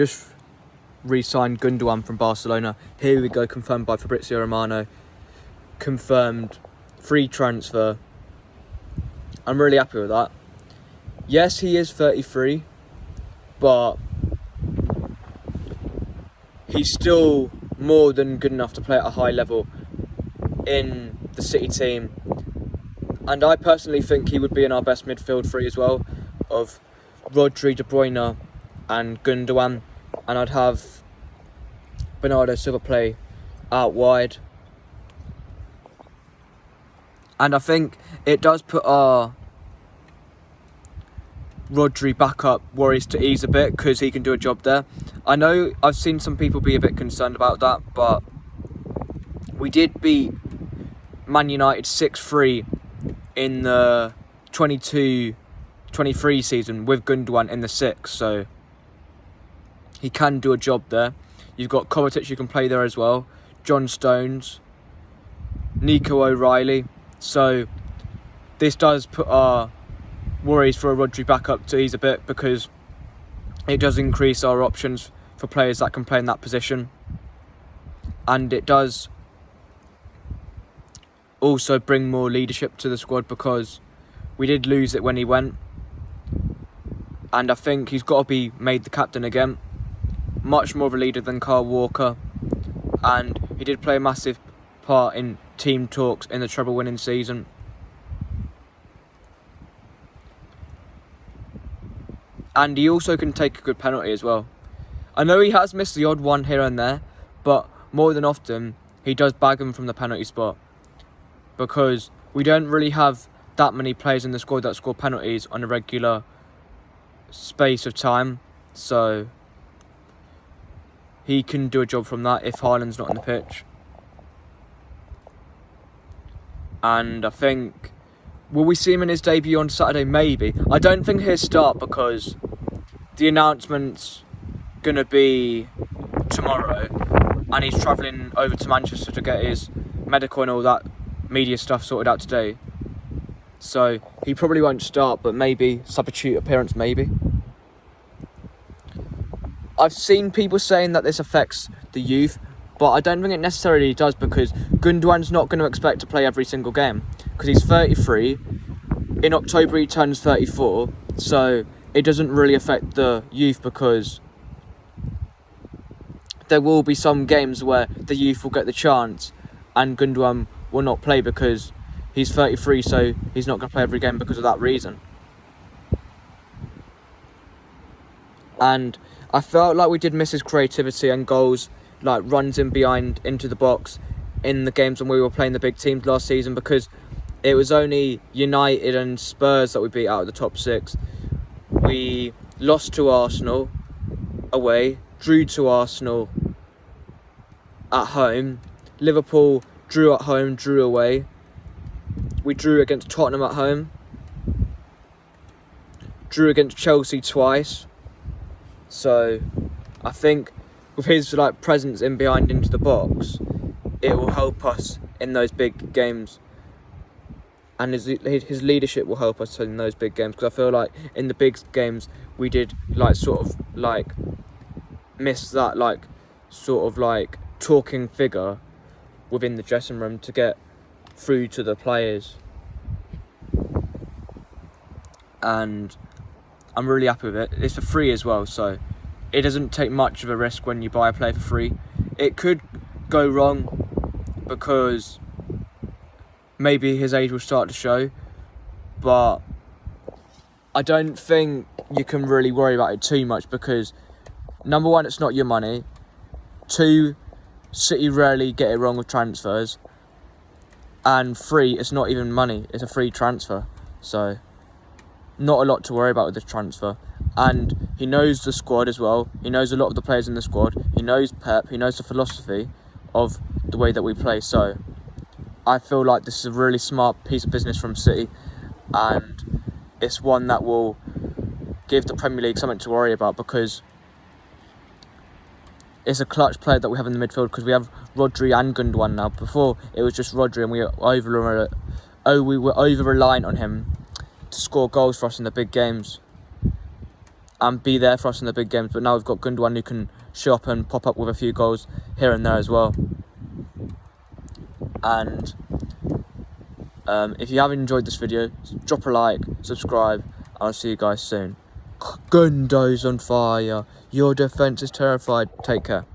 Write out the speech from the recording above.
Just re-signed Gundogan from Barcelona. Here we go, confirmed by Fabrizio Romano. Confirmed free transfer. I'm really happy with that. Yes, he is 33, but he's still more than good enough to play at a high level in the City team. And I personally think he would be in our best midfield three as well, of Rodri, De Bruyne and Gundogan. And I'd have Bernardo Silva play out wide. And I think it does put our Rodri backup worries to ease a bit, because he can do a job there. I know I've seen some people be a bit concerned about that, but we did beat Man United 6-3 in the 22-23 season with Gundogan in the 6, so he can do a job there. You've got Kovacic, you can play there as well, John Stones, Nico O'Reilly. So this does put our worries for a Rodri backup to ease a bit, because it does increase our options for players that can play in that position. And it does also bring more leadership to the squad, because we did lose it when he went. And I think he's got to be made the captain again. Much more of a leader than Kyle Walker. And he did play a massive part in team talks in the treble-winning season. And he also can take a good penalty as well. I know he has missed the odd one here and there, but more than often he does bag them from the penalty spot, because we don't really have that many players in the squad that score penalties on a regular space of time. So he can do a job from that if Haaland's not on the pitch. And I think, will we see him in his debut on Saturday? Maybe. I don't think he'll start, because the announcement's going to be tomorrow, and he's travelling over to Manchester to get his medical and all that media stuff sorted out today. So he probably won't start, but maybe substitute appearance, maybe. I've seen people saying that this affects the youth, but I don't think it necessarily does, because Gundogan's not going to expect to play every single game, because he's 33. In October he turns 34, so it doesn't really affect the youth, because there will be some games where the youth will get the chance and Gundogan will not play because he's 33, so he's not going to play every game because of that reason. And I felt like we did miss his creativity and goals, like runs in behind into the box in the games when we were playing the big teams last season, because it was only United and Spurs that we beat out of the top 6. We lost to Arsenal away, drew to Arsenal at home, Liverpool drew at home, drew away. We drew against Tottenham at home, drew against Chelsea twice. So I think with his presence in behind into the box, it will help us in those big games, and his leadership will help us in those big games, because I feel like in the big games we did miss that talking figure within the dressing room to get through to the players. And I'm really happy with it. It's for free as well, so it doesn't take much of a risk when you buy a player for free. It could go wrong, because maybe his age will start to show, but I don't think you can really worry about it too much, because number one, it's not your money. 2, City rarely get it wrong with transfers. And 3, it's not even money, it's a free transfer. So not a lot to worry about with this transfer. And he knows the squad as well. He knows a lot of the players in the squad. He knows Pep. He knows the philosophy of the way that we play. So I feel like this is a really smart piece of business from City, and it's one that will give the Premier League something to worry about, because it's a clutch player that we have in the midfield, because we have Rodri and Gundogan now. Before it was just Rodri, and we were over reliant on him to score goals for us in the big games. and be there for us in the big games. But now we've got Gundogan who can show up and pop up with a few goals here and there as well. And if you have enjoyed this video, drop a like, subscribe, and I'll see you guys soon. Gundo's on fire. Your defence is terrified. Take care.